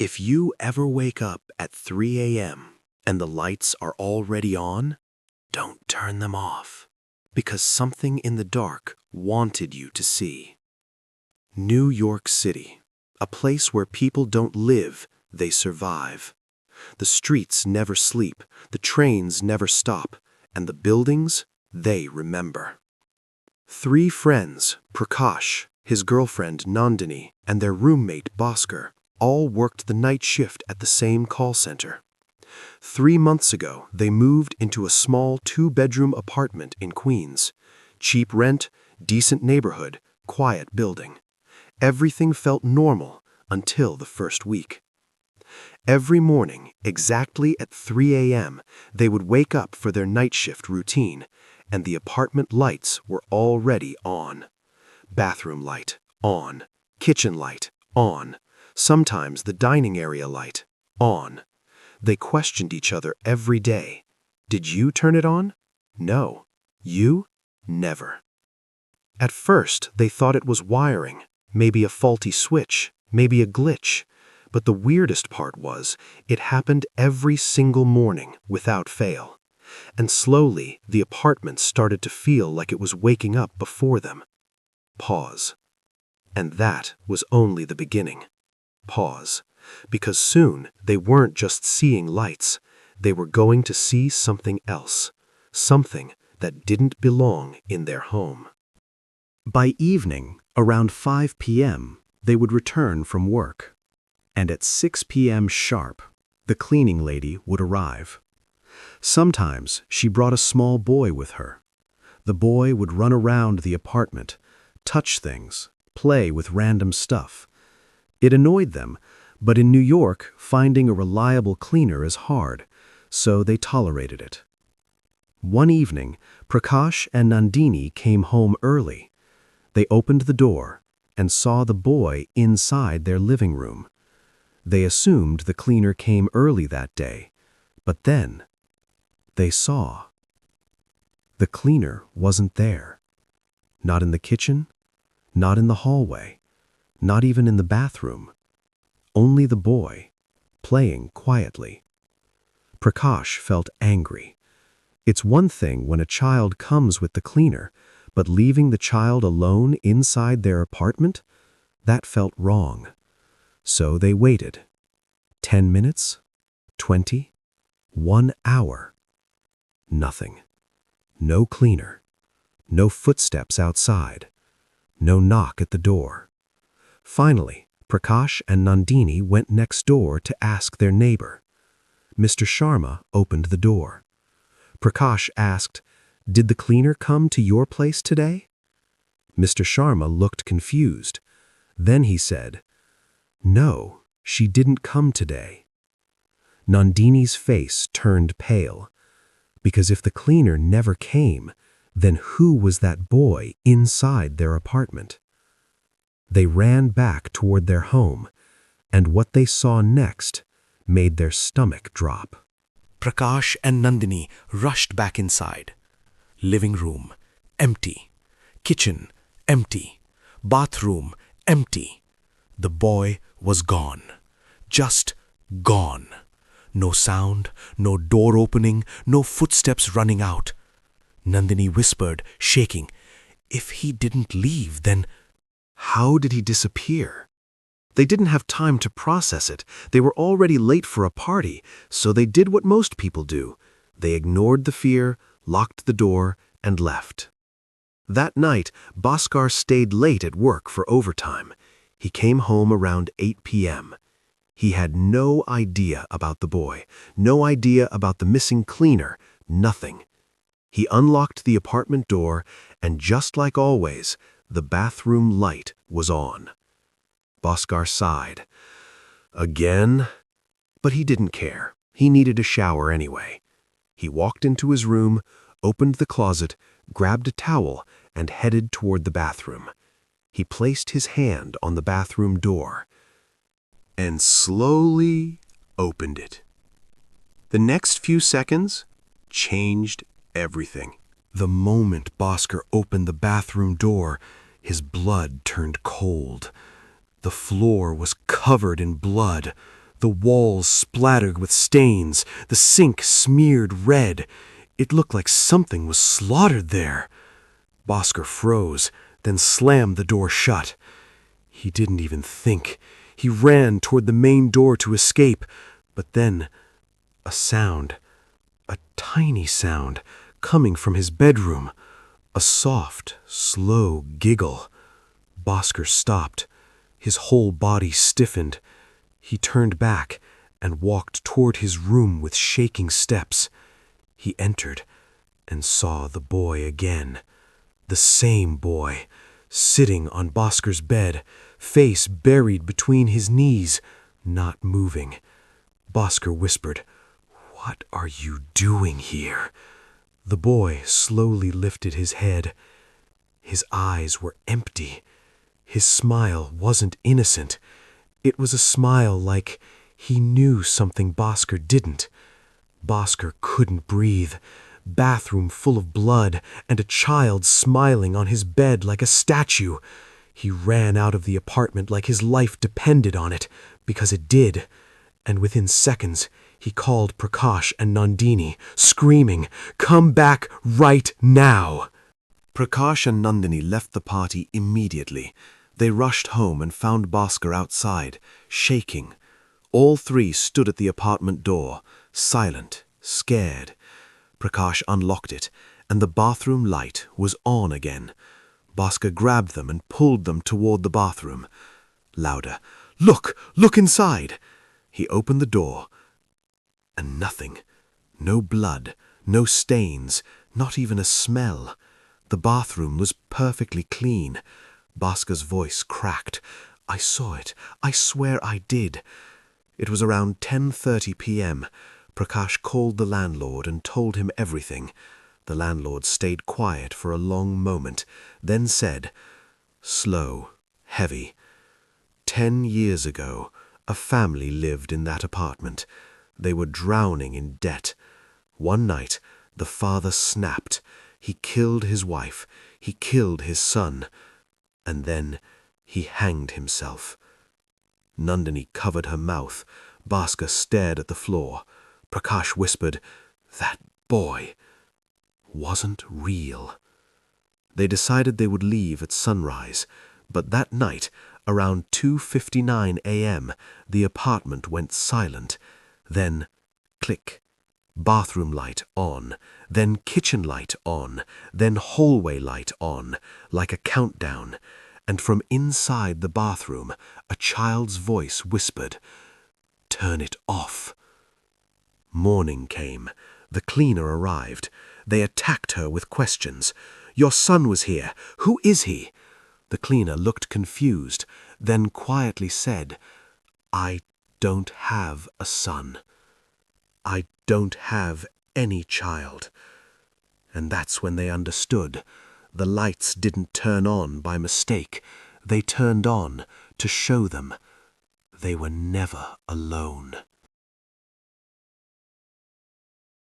If you ever wake up at 3 a.m. and the lights are already on, don't turn them off, because something in the dark wanted you to see. New York City, a place where people don't live, they survive. The streets never sleep, the trains never stop, and the buildings, they remember. Three friends, Prakash, his girlfriend Nandini, and their roommate Bhaskar, all worked the night shift at the same call center. 3 months ago, they moved into a small 2-bedroom apartment in Queens. Cheap rent, decent neighborhood, quiet building. Everything felt normal until the first week. Every morning, exactly at 3 a.m., they would wake up for their night shift routine, and the apartment lights were already on. Bathroom light, on. Kitchen light, on. Sometimes the dining area light, on. They questioned each other every day. Did you turn it on? No. You? Never. At first, they thought it was wiring, maybe a faulty switch, maybe a glitch. But the weirdest part was, it happened every single morning without fail. And slowly, the apartment started to feel like it was waking up before them. Pause. And that was only the beginning. Pause. Because soon, they weren't just seeing lights. They were going to see something else. Something that didn't belong in their home. By evening, around 5 p.m., they would return from work. And at 6 p.m. sharp, the cleaning lady would arrive. Sometimes she brought a small boy with her. The boy would run around the apartment, touch things, play with random stuff. It annoyed them, but in New York, finding a reliable cleaner is hard, so they tolerated it. One evening, Prakash and Nandini came home early. They opened the door and saw the boy inside their living room. They assumed the cleaner came early that day, but then they saw. The cleaner wasn't there. Not in the kitchen, not in the hallway, not even in the bathroom. Only the boy, playing quietly. Prakash felt angry. It's one thing when a child comes with the cleaner, but leaving the child alone inside their apartment? That felt wrong. So they waited. 10 minutes? 20? 1 hour? Nothing. No cleaner. No footsteps outside. No knock at the door. Finally, Prakash and Nandini went next door to ask their neighbor. Mr. Sharma opened the door. Prakash asked, "Did the cleaner come to your place today?" Mr. Sharma looked confused. Then he said, "No, she didn't come today." Nandini's face turned pale, because if the cleaner never came, then who was that boy inside their apartment? They ran back toward their home, and what they saw next made their stomach drop. Prakash and Nandini rushed back inside. Living room, empty. Kitchen, empty. Bathroom, empty. The boy was gone. Just gone. No sound, no door opening, no footsteps running out. Nandini whispered, shaking, "If he didn't leave, then..." How did he disappear? They didn't have time to process it. They were already late for a party, so they did what most people do. They ignored the fear, locked the door, and left. That night, Bhaskar stayed late at work for overtime. He came home around 8 p.m. He had no idea about the boy, no idea about the missing cleaner, nothing. He unlocked the apartment door, and just like always, the bathroom light was on. Bhaskar sighed. Again? But he didn't care. He needed a shower anyway. He walked into his room, opened the closet, grabbed a towel, and headed toward the bathroom. He placed his hand on the bathroom door and slowly opened it. The next few seconds changed everything. The moment Bhaskar opened the bathroom door, his blood turned cold. The floor was covered in blood. The walls splattered with stains, the sink smeared red. It looked like something was slaughtered there. Bhaskar froze, then slammed the door shut. He didn't even think. He ran toward the main door to escape, but then a sound, a tiny sound, coming from his bedroom. A soft, slow giggle. Bhaskar stopped. His whole body stiffened. He turned back and walked toward his room with shaking steps. He entered and saw the boy again. The same boy, sitting on Bhaskar's bed, face buried between his knees, not moving. Bhaskar whispered, "What are you doing here?" The boy slowly lifted his head. His eyes were empty. His smile wasn't innocent. It was a smile like he knew something Bhaskar didn't. Bhaskar couldn't breathe. Bathroom full of blood, and a child smiling on his bed like a statue. He ran out of the apartment like his life depended on it, because it did. And within seconds, he called Prakash and Nandini, screaming, "Come back right now!" Prakash and Nandini left the party immediately. They rushed home and found Bhaskar outside, shaking. All three stood at the apartment door, silent, scared. Prakash unlocked it, and the bathroom light was on again. Bhaskar grabbed them and pulled them toward the bathroom. Louder, "Look! Look inside!" He opened the door, and nothing. No blood, no stains, not even a smell. The bathroom was perfectly clean. Bhaskar's voice cracked. "I saw it. I swear I did." It was around 10:30 p.m. Prakash called the landlord and told him everything. The landlord stayed quiet for a long moment, then said, slow, heavy, 10 years ago, a family lived in that apartment. They were drowning in debt. One night, the father snapped. He killed his wife. He killed his son. And then he hanged himself. Nandini covered her mouth. Bhaskar stared at the floor. Prakash whispered, "That boy wasn't real." They decided they would leave at sunrise, but that night, around 2:59 a.m., the apartment went silent. Then, click, bathroom light on, then kitchen light on, then hallway light on, like a countdown. And from inside the bathroom, a child's voice whispered, "Turn it off." Morning came. The cleaner arrived. They attacked her with questions. "Your son was here. Who is he?" The cleaner looked confused, then quietly said, "I don't have a son. I don't have any child." And that's when they understood. The lights didn't turn on by mistake. They turned on to show them they were never alone.